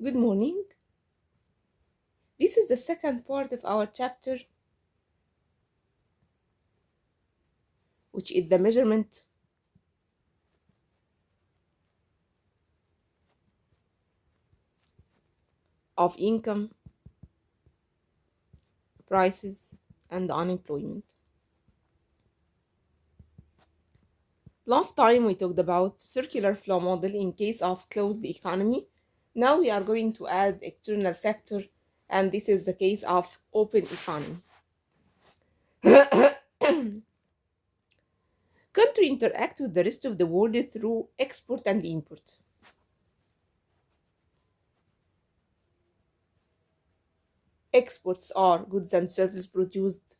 Good morning. This is the second part of our chapter, which is the measurement of income, prices, and unemployment. Last time we talked about circular flow model in case of closed economy. Now we are going to add external sector, and this is the case of open economy. Country interact with the rest of the world through export and import. Exports are goods and services produced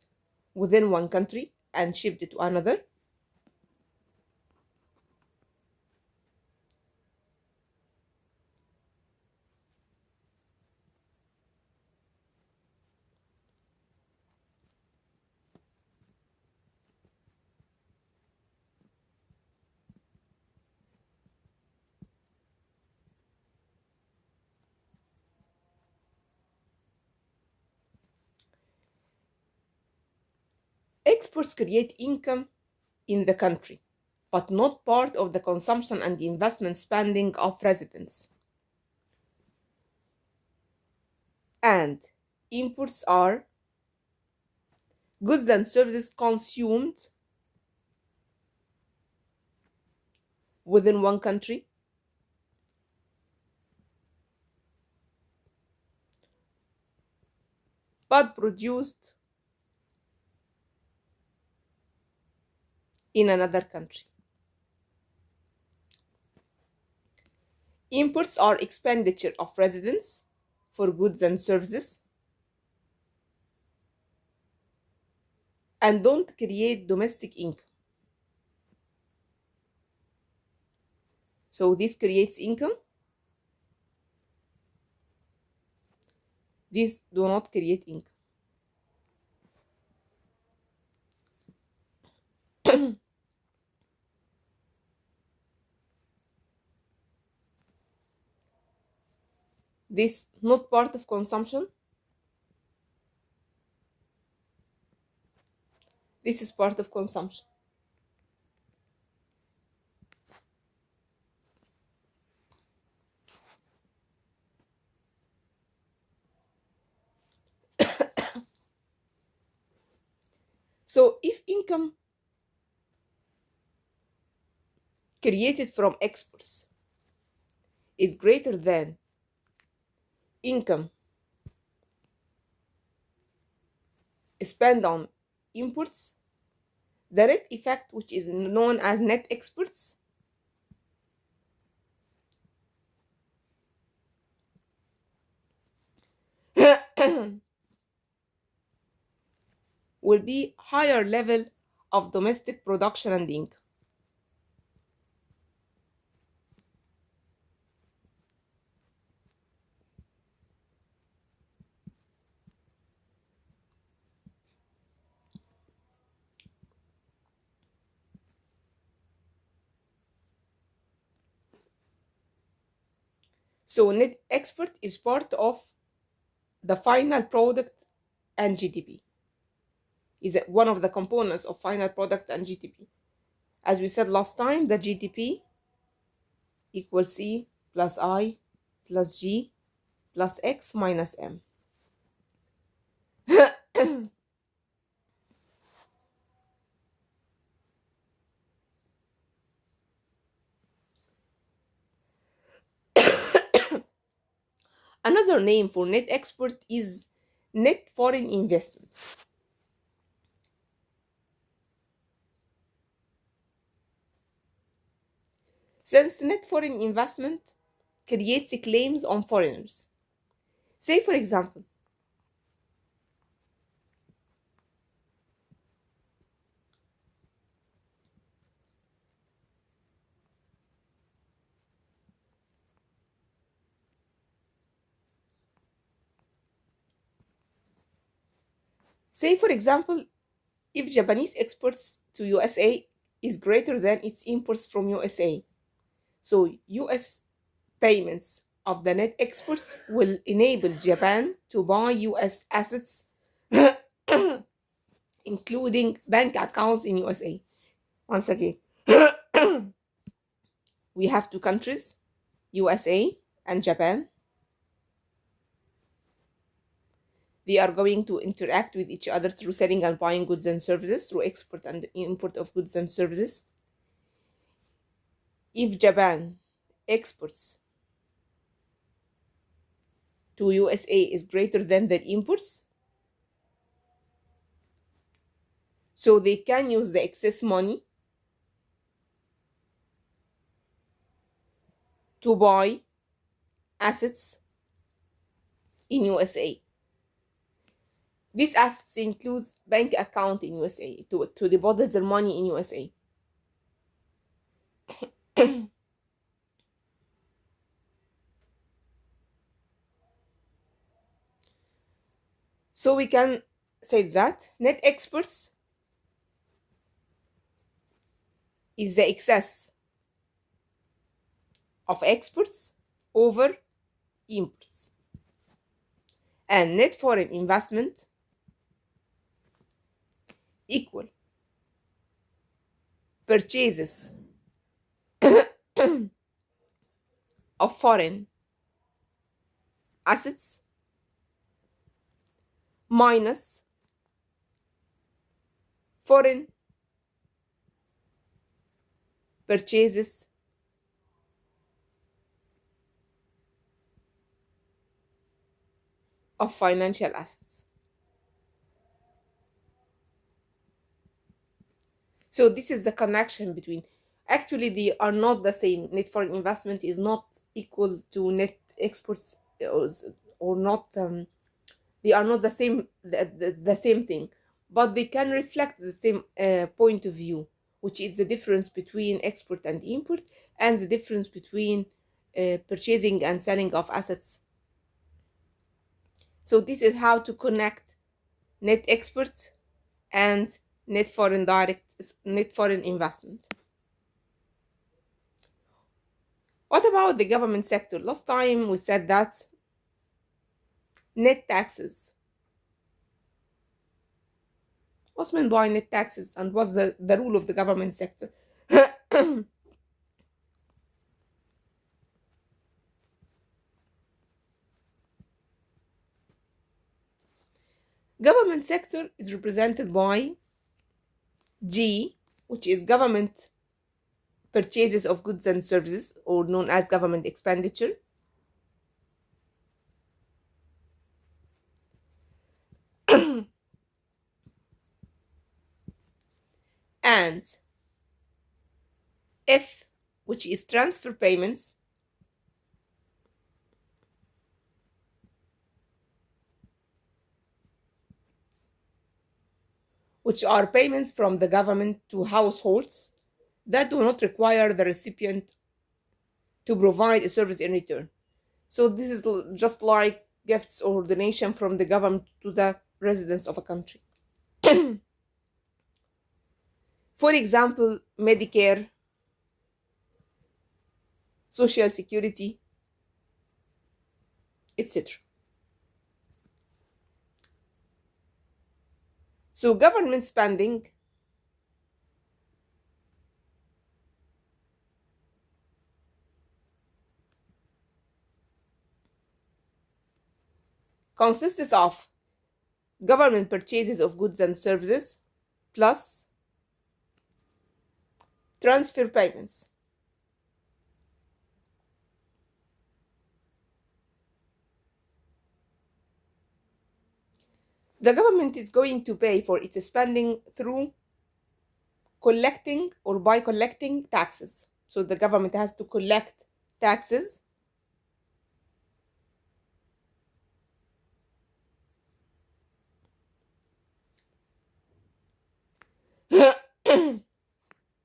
within one country and shipped to another. Exports create income in the country, but not part of the consumption and investment spending of residents. And imports are goods and services consumed within one country, but produced in another country. Imports are expenditure of residents for goods and services and don't create domestic income. So this creates income. These do not create income. This not part of consumption. This is part of consumption. So if income created from exports is greater than income spent on imports, the net effect, which is known as net exports, will be higher level of domestic production and income. So net export is part of the final product and GDP. Is one of the components of final product and GDP. As we said last time, the GDP equals C plus I plus G plus X minus M. Another name for net export is net foreign investment. Since net foreign investment creates claims on foreigners. Say, for example, if Japanese exports to USA is greater than its imports from USA, so US payments of the net exports will enable Japan to buy US assets, including bank accounts in USA. Once again, we have two countries, USA and Japan. They are going to interact with each other through selling and buying goods and services, through export and import of goods and services. If Japan exports to USA is greater than their imports, so they can use the excess money to buy assets in USA. These assets include bank account in USA to deposit their money in USA. So we can say that net exports is the excess of exports over imports. And net foreign investment equal purchases of foreign assets minus foreign purchases of financial assets. So this is the connection between, actually they are not the same. Net foreign investment is not equal to net exports, or not, they are not the same, the same thing, but they can reflect the same point of view, which is the difference between export and import, and the difference between purchasing and selling of assets. So this is how to connect net export and net foreign investment. What about the government sector? Last time we said that net taxes. What's meant by net taxes, and what's the rule of the government sector? Government sector is represented by G, which is government purchases of goods and services, or known as government expenditure. And F, which is transfer payments, which are payments from the government to households that do not require the recipient to provide a service in return. So this is just like gifts or donation from the government to the residents of a country. For example, Medicare, Social Security, etc. So government spending consists of government purchases of goods and services plus transfer payments. The government is going to pay for its spending through collecting or by collecting taxes. So the government has to collect taxes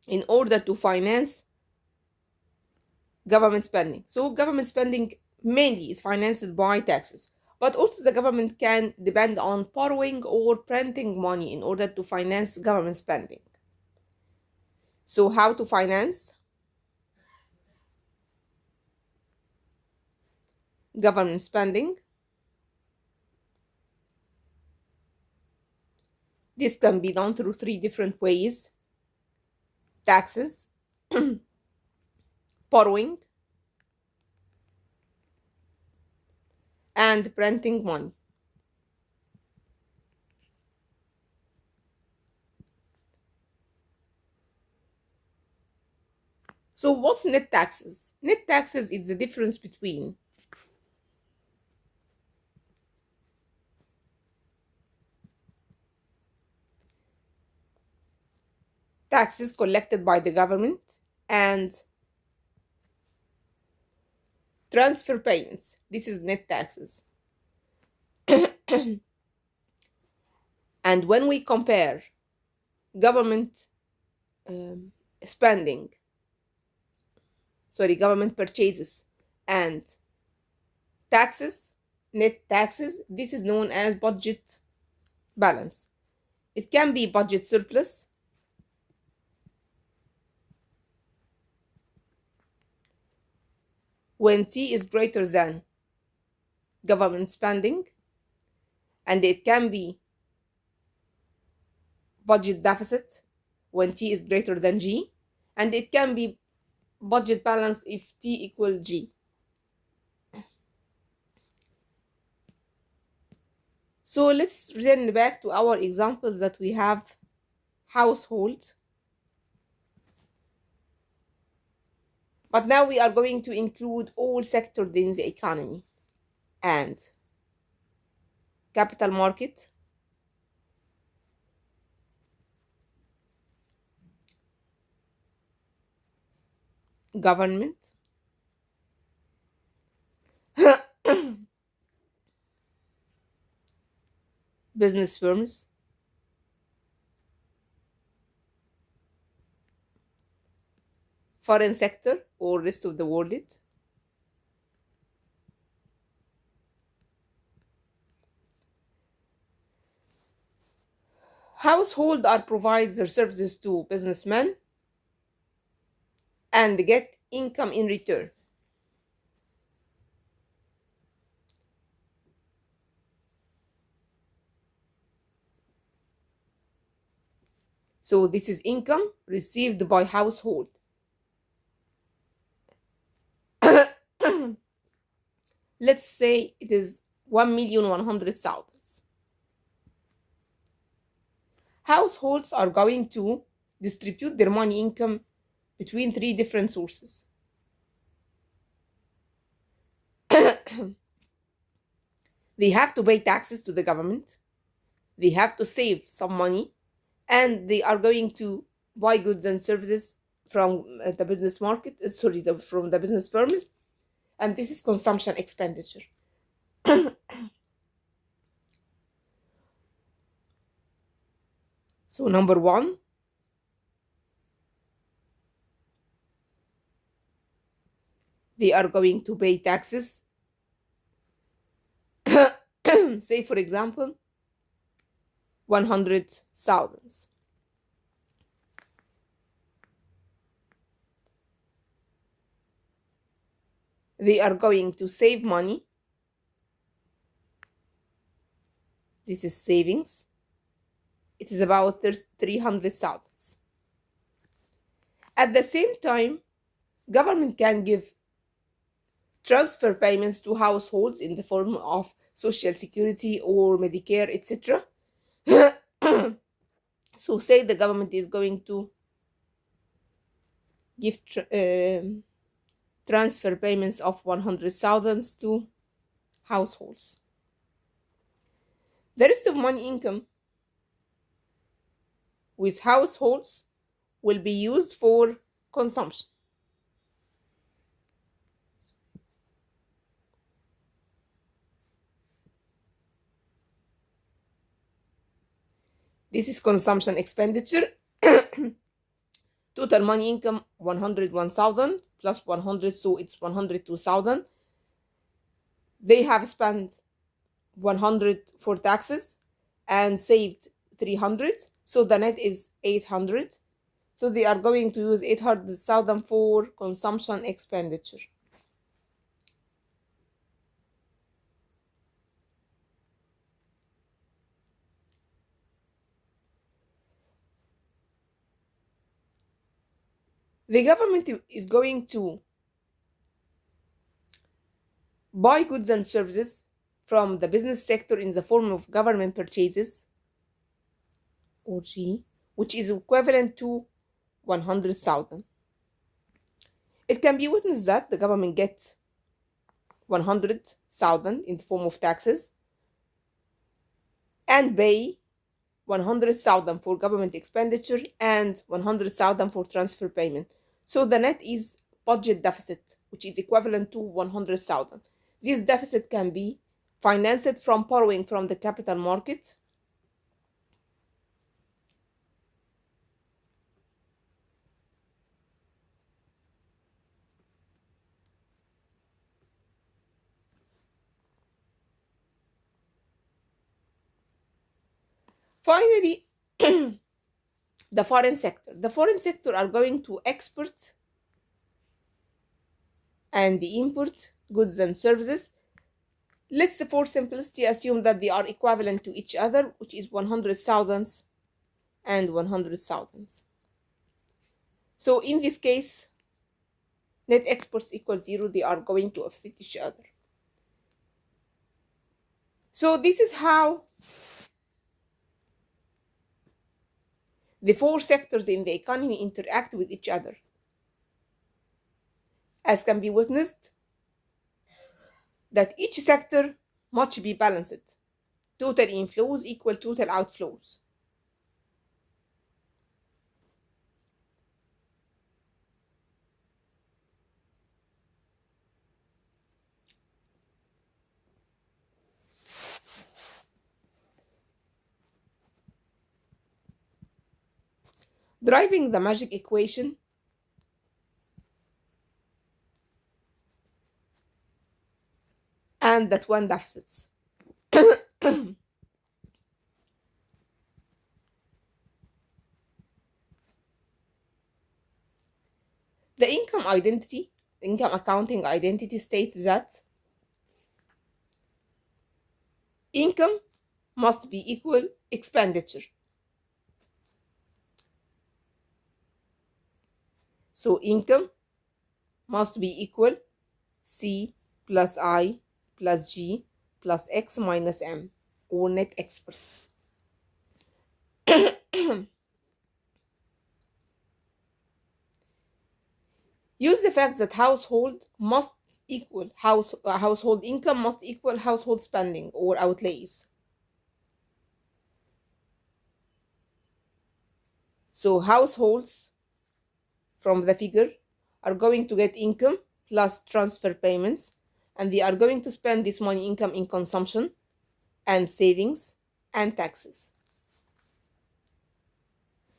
in order to finance government spending. So government spending mainly is financed by taxes, but also the government can depend on borrowing or printing money in order to finance government spending. So how to finance? government spending. This can be done through 3 different ways: taxes, borrowing, and printing money. So what's net taxes? Net taxes is the difference between taxes collected by the government and transfer payments. This is net taxes. And when we compare government spending, government purchases and taxes, net taxes, this is known as budget balance. It can be budget surplus, when T is greater than government spending, and it can be budget deficit when T is greater than G, and it can be budget balance if T equal G. So let's return back to our examples that we have. Household. But now we are going to include all sectors in the economy, and capital market, government, business firms, foreign sector or rest of the world. Household are provide their services to businessmen and get income in return. So this is income received by household. Let's say it is 1,100,000. Households are going to distribute their money income between 3 different sources. They have to pay taxes to the government, they have to save some money, and they are going to buy goods and services from the business market, from the business firms, and this is consumption expenditure. So number 1, they are going to pay taxes. Say for example 100,000. They are going to save money. This is savings. It is about 300,000. At the same time, government can give transfer payments to households in the form of social security or Medicare, etc. So say the government is going to give transfer payments of 100,000 to households. The rest of money income with households will be used for consumption. This is consumption expenditure. Total money income 101,000 plus 100, so it's 102,000. They have spent 100 for taxes and saved 300, so the net is 800. So they are going to use 800,000 for consumption expenditure. The government is going to buy goods and services from the business sector in the form of government purchases, or G, which is equivalent to 100,000. It can be witnessed that the government gets 100,000 in the form of taxes and pay 100,000 for government expenditure and 100,000 for transfer payment. So the net is budget deficit, which is equivalent to 100,000. This deficit can be financed from borrowing from the capital market, finally. The foreign sector. The foreign sector are going to export and import goods and services. Let's, for simplicity, assume that they are equivalent to each other, which is 100,000 and 100,000. So in this case, net exports equal 0. They are going to offset each other. So this is how the four sectors in the economy interact with each other. As can be witnessed, that each sector must be balanced. Total inflows equal total outflows. Driving the magic equation and that one deficits. The income accounting identity states that income must be equal expenditure. So income must be equal C plus I plus G plus X minus M, or net exports. Use the fact that household income must equal household spending or outlays. So households from the figure are going to get income plus transfer payments, and they are going to spend this money income in consumption and savings and taxes.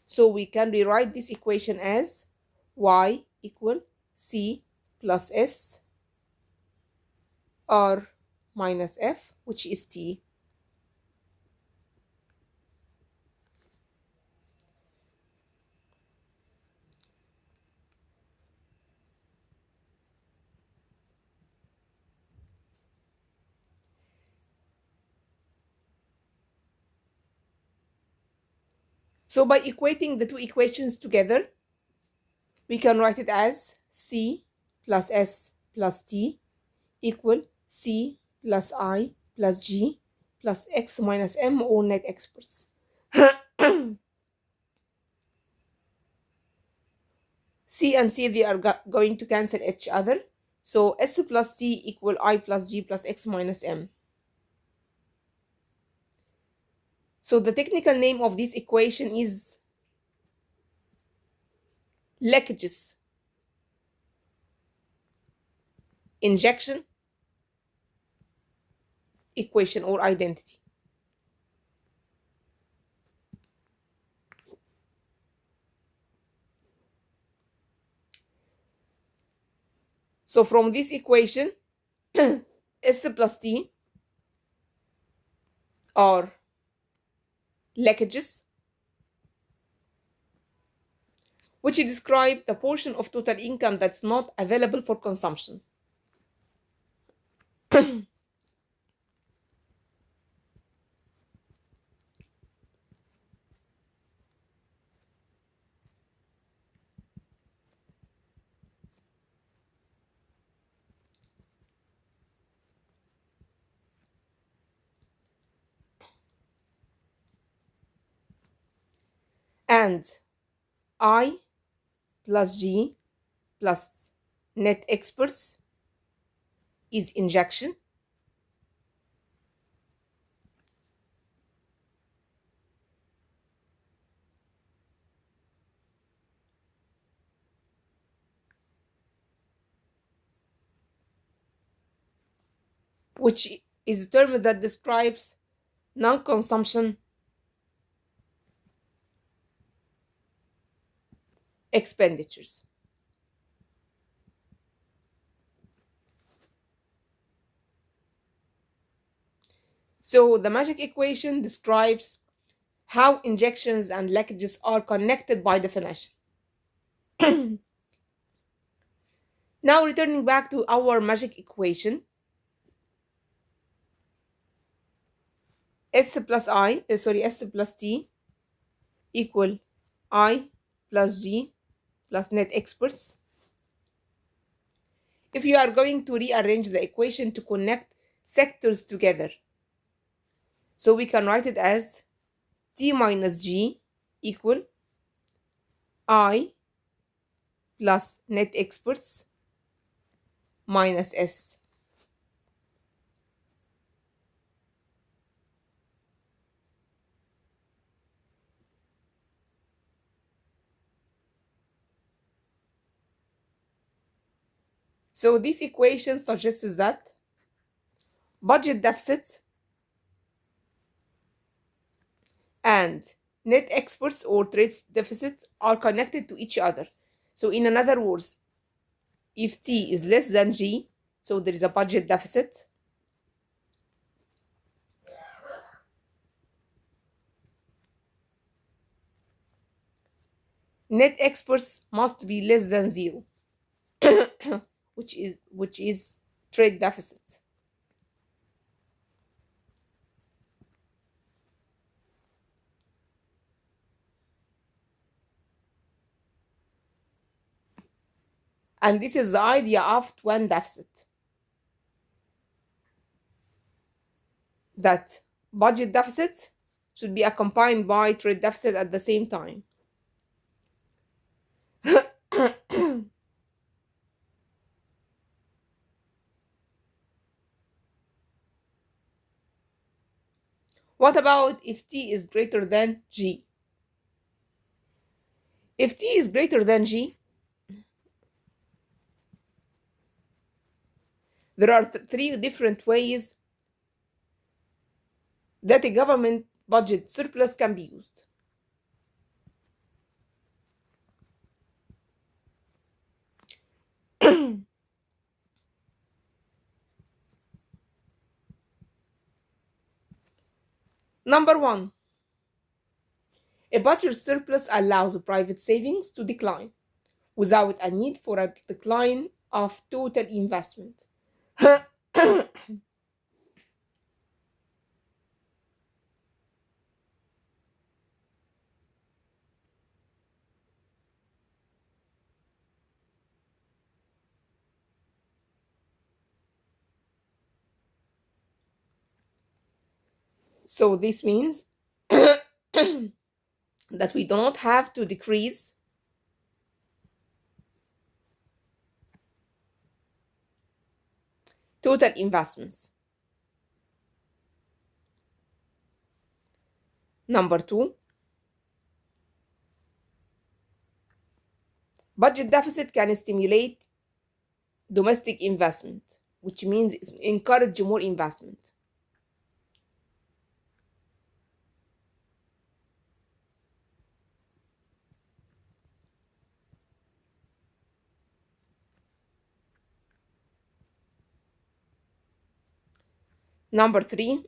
So we can rewrite this equation as y equal C plus S R minus F, which is T. So by equating the two equations together, we can write it as C plus S plus T equal C plus I plus G plus X minus M, or net exports. C and C, they are going to cancel each other. So S plus T equal I plus G plus X minus M. So the technical name of this equation is leakages-injection equation or identity. So from this equation, S plus T are leakages, which describe the portion of total income that's not available for consumption. and I plus G plus net exports is injection. Which is a term that describes non-consumption expenditures. So the magic equation describes how injections and leakages are connected by definition. Now returning back to our magic equation, S plus T equal I plus G plus net exports. If you are going to rearrange the equation to connect sectors together, so we can write it as T minus G equal I plus net exports minus S. So this equation suggests that budget deficit and net exports or trade deficit are connected to each other. So in other words, if T is less than G, so there is a budget deficit. Net exports must be less than 0, which is trade deficit. And this is the idea of twin deficit. That budget deficit should be accompanied by trade deficit at the same time. What about if T is greater than G? If T is greater than G, there are three different ways that a government budget surplus can be used. Number one, a budget surplus allows private savings to decline without a need for a decline of total investment. So this means that we do not have to decrease total investments. Number two, budget deficit can stimulate domestic investment, which means encourage more investment. Number three,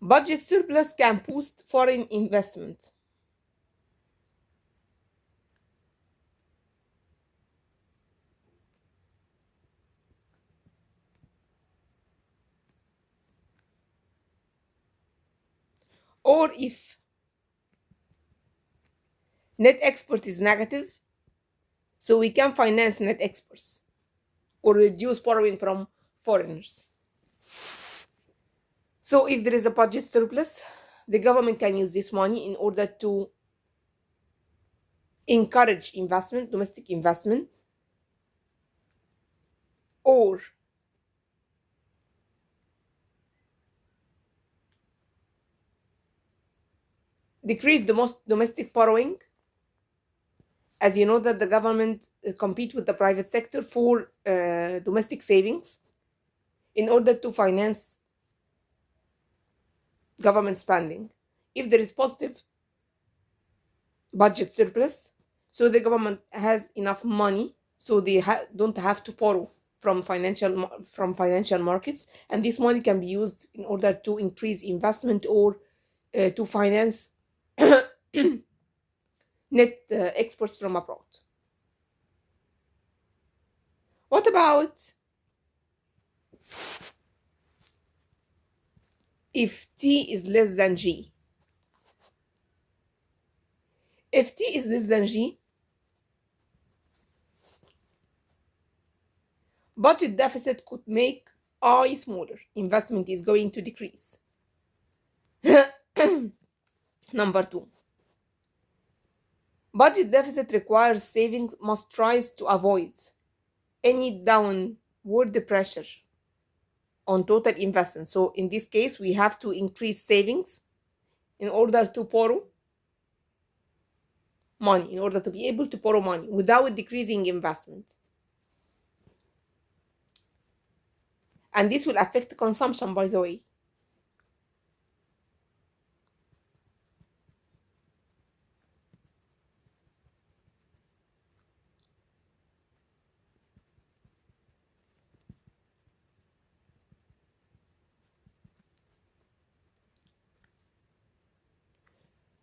budget surplus can boost foreign investment. Or if net export is negative, so we can finance net exports or reduce borrowing from foreigners. So if there is a budget surplus, the government can use this money in order to encourage investment, domestic investment, or decrease the most domestic borrowing. As you know that the government compete with the private sector for domestic savings in order to finance government spending. If there is positive budget surplus, so the government has enough money, so they don't have to borrow from financial markets, and this money can be used in order to increase investment or to finance net exports from abroad. What about if T is less than G? If T is less than G, budget deficit could make I smaller. Investment is going to decrease. Number two, budget deficit requires savings must rise to avoid any downward pressure on total investment. So in this case, we have to increase savings in order to borrow money, in order to be able to borrow money without decreasing investment. And this will affect consumption, by the way.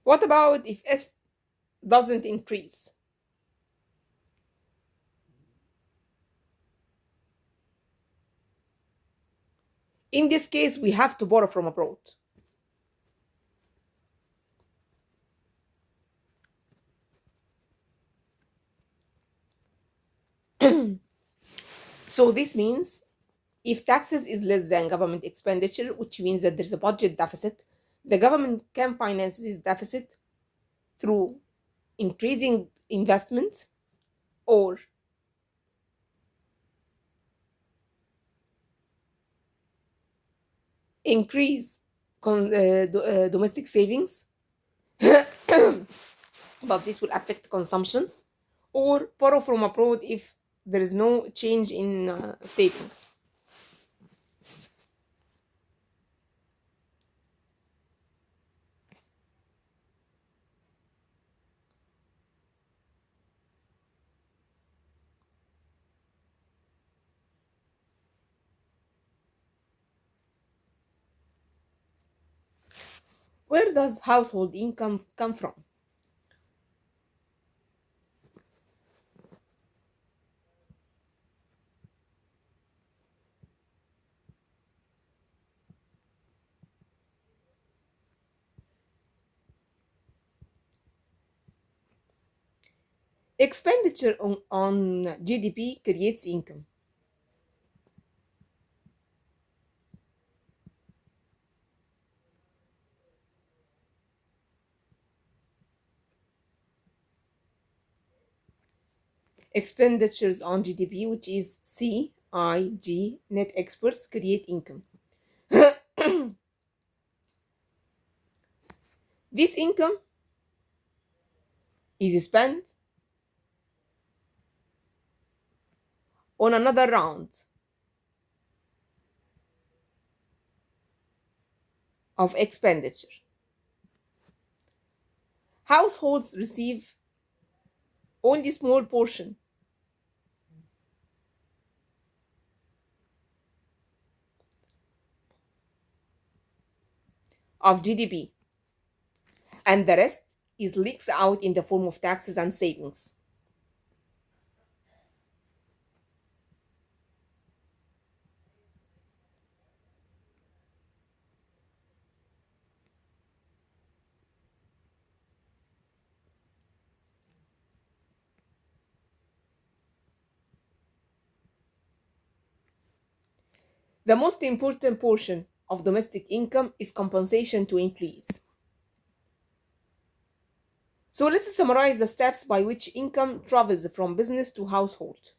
What about if S doesn't increase? In this case, we have to borrow from abroad. So this means if taxes is less than government expenditure, which means that there's a budget deficit, the government can finance this deficit through increasing investment or increase domestic savings, but this will affect consumption, or borrow from abroad if there is no change in savings. Where does household income come from? Expenditure on GDP creates income. Expenditures on GDP, which is CIG, net exports, create income. This income is spent on another round of expenditure. Households receive only small portion of GDP, and the rest is leaks out in the form of taxes and savings. The most important portion of domestic income is compensation to employees. So let's summarize the steps by which income travels from business to household.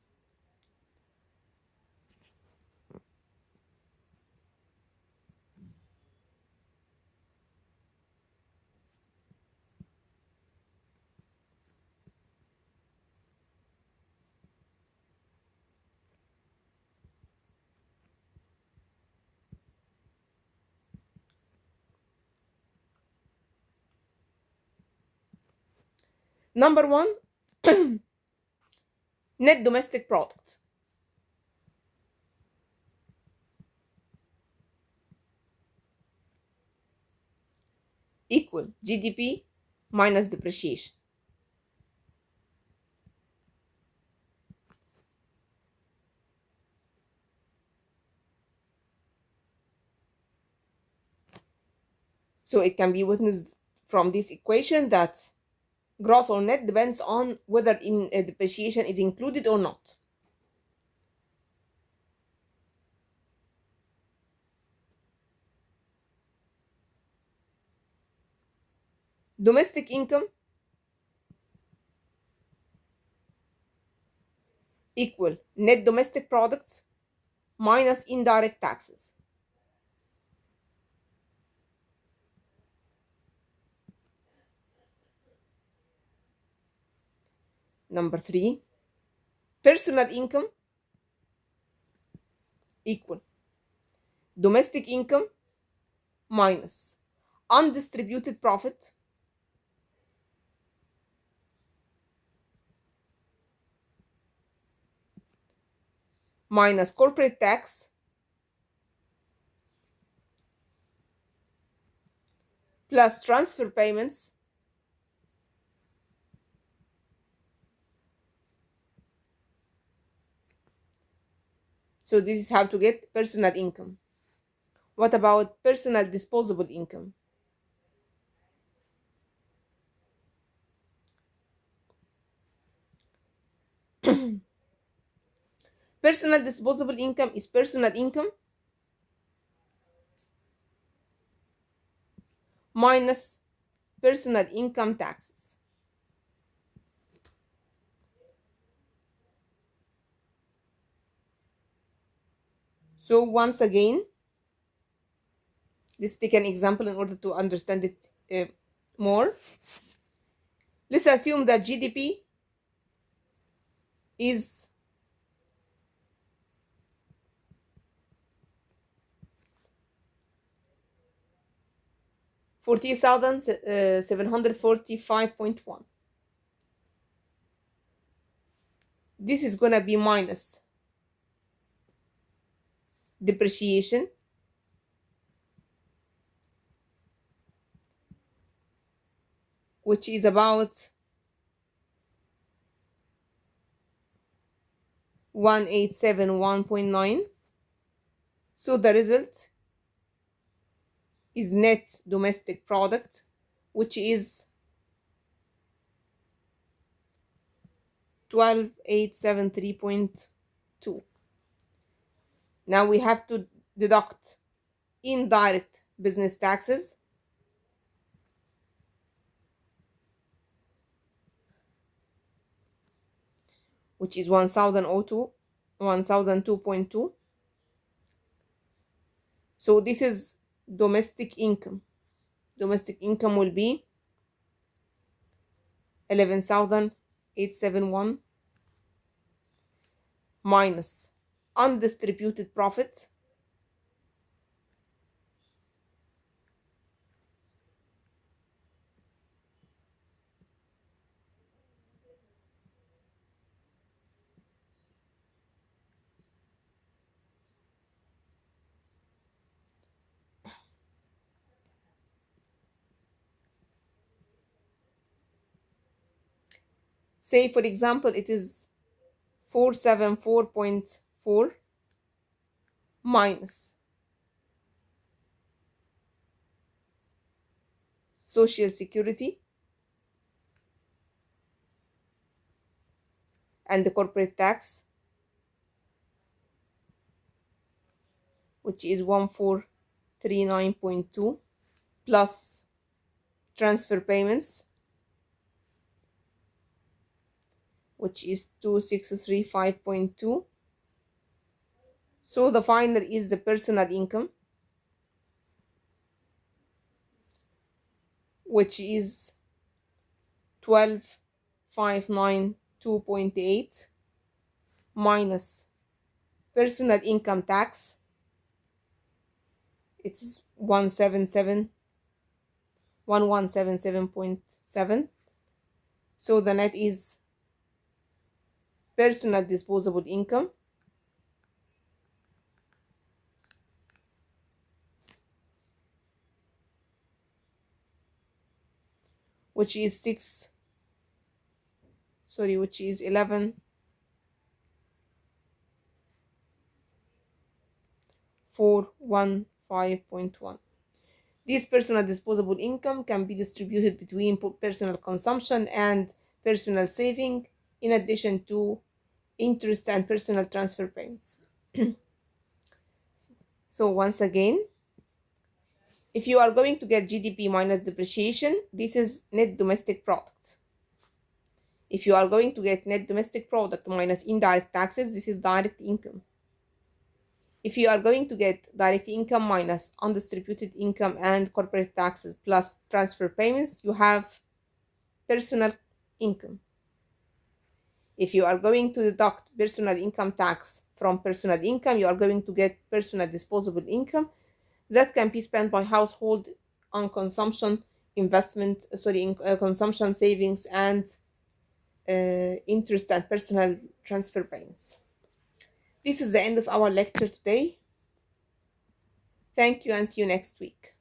Number one, net domestic product equal GDP minus depreciation. So it can be witnessed from this equation that gross or net depends on whether depreciation is included or not. Domestic income equal net domestic products minus indirect taxes. Number three, personal income equal domestic income minus undistributed profit minus corporate tax plus transfer payments So this is how to get personal income. What about personal disposable income? Personal disposable income is personal income minus personal income taxes. So once again, let's take an example in order to understand it more. Let's assume that GDP is 40,745.1. This is gonna be minus depreciation, which is about 1871.9. So the result is net domestic product, which is 12873.2. Now we have to deduct indirect business taxes, which is 1002.2. So this is domestic income. Domestic income will be 11,871 minus undistributed profits, say for example it is 474.4 minus social security and the corporate tax, which is 1439.2 plus transfer payments, which is 2635.2. So the final is the personal income, which is 12592.8 minus personal income tax, it's 1177.7. So the net is personal disposable income, which is 11415.1. This personal disposable income can be distributed between personal consumption and personal saving, in addition to interest and personal transfer payments. So once again, if you are going to get GDP minus depreciation, this is net domestic product. If you are going to get net domestic product minus indirect taxes, this is direct income. If you are going to get direct income minus undistributed income and corporate taxes plus transfer payments, you have personal income. If you are going to deduct personal income tax from personal income, you are going to get personal disposable income that can be spent by household on consumption, consumption, savings, and interest and personal transfer payments. This is the end of our lecture today. Thank you and see you next week.